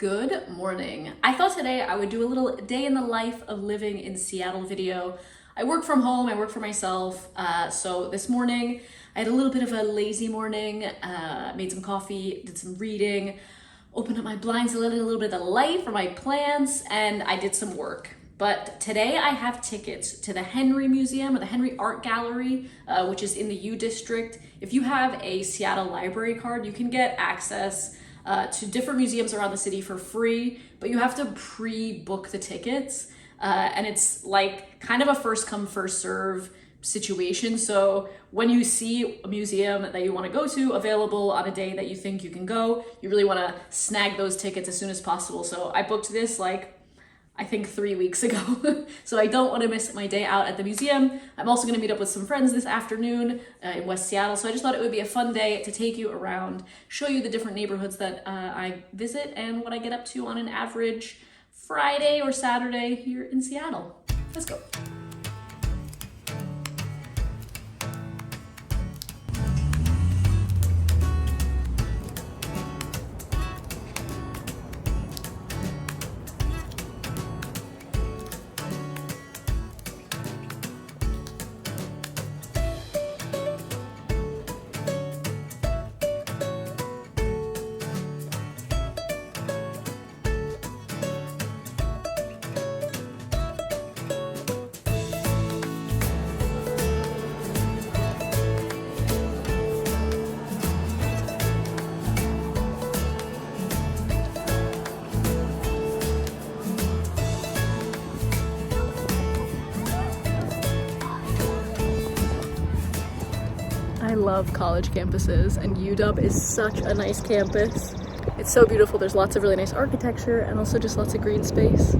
Good morning. I thought today I would do a little day in the life of living in Seattle video. I work from home, I work for myself, so this morning I had a little bit of a lazy morning, made some coffee, did some reading, opened up my blinds, a little bit of the light for my plants, and I did some work. But today I have tickets to the Henry Museum, or the Henry Art Gallery, which is in the U District. If you have a Seattle library card, you can get access to different museums around the city for free, but you have to pre-book the tickets. And it's like kind of a first come, first serve situation. So when you see a museum that you want to go to available on a day that you think you can go, you really want to snag those tickets as soon as possible. So I booked this I think 3 weeks ago. So I don't want to miss my day out at the museum. I'm also going to meet up with some friends this afternoon in West Seattle. So I just thought it would be a fun day to take you around, show you the different neighborhoods that I visit and what I get up to on an average Friday or Saturday here in Seattle. Let's go. I love college campuses, and UDub is such a nice campus. It's so beautiful. There's lots of really nice architecture and also just lots of green space.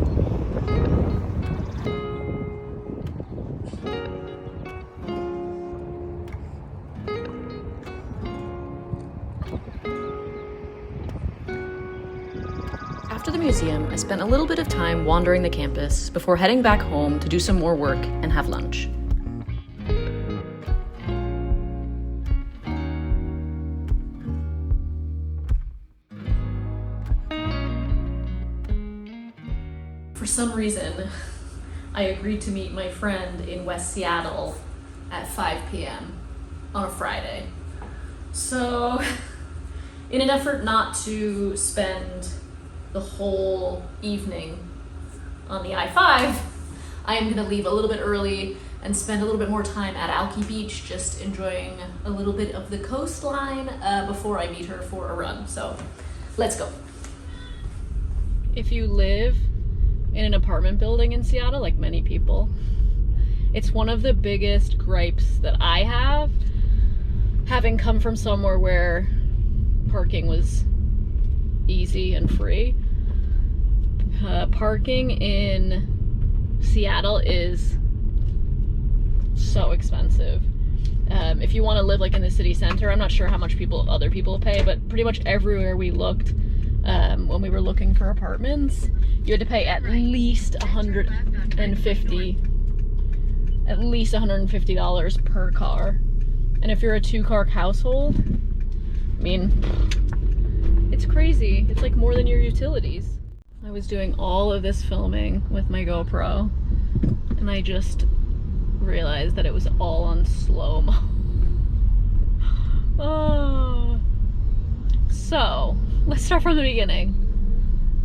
After the museum, I spent a little bit of time wandering the campus before heading back home to do some more work and have lunch. For some reason, I agreed to meet my friend in West Seattle at 5 p.m. on a Friday. So, in an effort not to spend the whole evening on the I-5, I am gonna leave a little bit early and spend a little bit more time at Alki Beach, just enjoying a little bit of the coastline before I meet her for a run. So, let's go. If you live in an apartment building in Seattle, like many people, it's one of the biggest gripes that I have, having come from somewhere where parking was easy and free. Parking in Seattle is so expensive. If you want to live like in the city center, I'm not sure how much other people pay, but pretty much everywhere we looked, when we were looking for apartments, you had to pay at least $150 per car. And if you're a 2-car household, I mean, it's crazy. It's like more than your utilities. I was doing all of this filming with my GoPro, and I just realized that it was all on slow-mo. Oh. So, let's start from the beginning.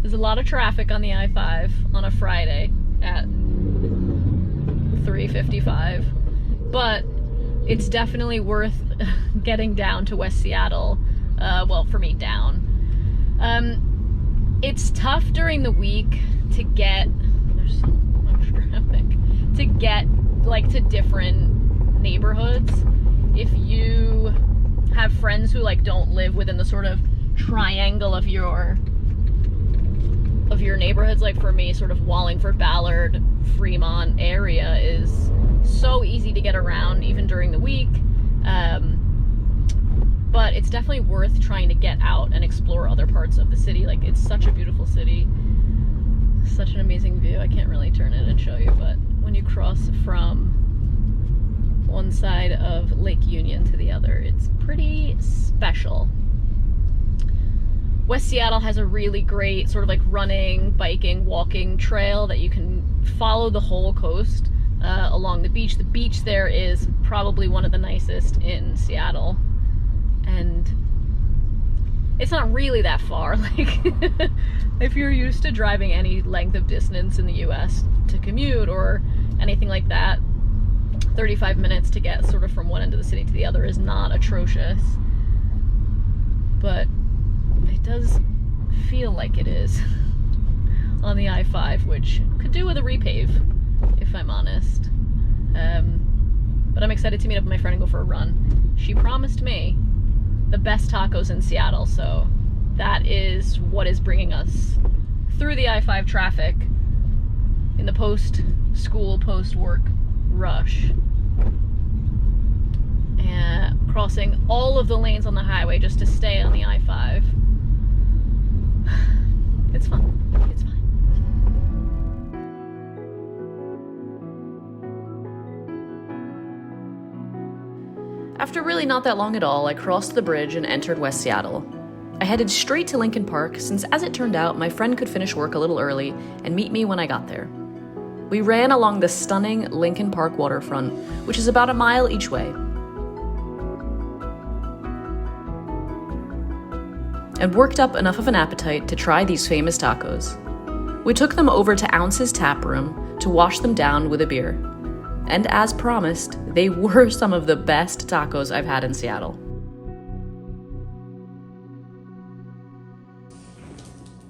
There's a lot of traffic on the I-5 on a Friday at 3:55, but it's definitely worth getting down to West Seattle. Well, for me, down. It's tough during the week to get, there's so much traffic, to get like to different neighborhoods. If you have friends who like don't live within the sort of triangle of your neighborhoods, like for me, sort of Wallingford, Ballard, Fremont area is so easy to get around even during the week. But it's definitely worth trying to get out and explore other parts of the city. Like, it's such a beautiful city, such an amazing view. I can't really turn it and show you, but when you cross from one side of Lake Union to the other, it's pretty special. West Seattle has a really great sort of like running, biking, walking trail that you can follow the whole coast along the beach. The beach there is probably one of the nicest in Seattle, and it's not really that far. Like, if you're used to driving any length of distance in the US to commute or anything like that, 35 minutes to get sort of from one end of the city to the other is not atrocious, but it does feel like it is on the I-5, which could do with a repave, if I'm honest. But I'm excited to meet up with my friend and go for a run. She promised me the best tacos in Seattle, so that is what is bringing us through the I-5 traffic in the post-school, post-work rush. And crossing all of the lanes on the highway just to stay on the I-5. It's fun. It's fine. After really not that long at all, I crossed the bridge and entered West Seattle. I headed straight to Lincoln Park since, as it turned out, my friend could finish work a little early and meet me when I got there. We ran along the stunning Lincoln Park waterfront, which is about a mile each way, and worked up enough of an appetite to try these famous tacos. We took them over to Ounce's tap room to wash them down with a beer. And as promised, they were some of the best tacos I've had in Seattle.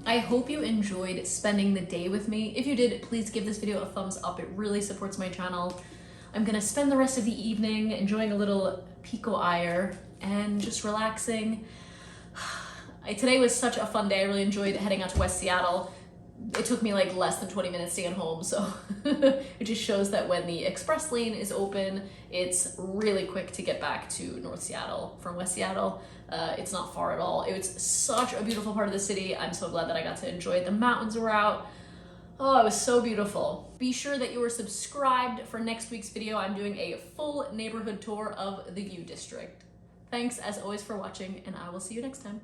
I hope you enjoyed spending the day with me. If you did, please give this video a thumbs up. It really supports my channel. I'm gonna spend the rest of the evening enjoying a little pico iyer and just relaxing. Today was such a fun day. I really enjoyed heading out to West Seattle. It took me like less than 20 minutes to get home, so it just shows that when the express lane is open, it's really quick to get back to North Seattle from West Seattle. It's not far at all. It was such a beautiful part of the city. I'm so glad that I got to enjoy it. The mountains were out. Oh, it was so beautiful. Be sure that you are subscribed for next week's video. I'm doing a full neighborhood tour of the U District. Thanks as always for watching, and I will see you next time.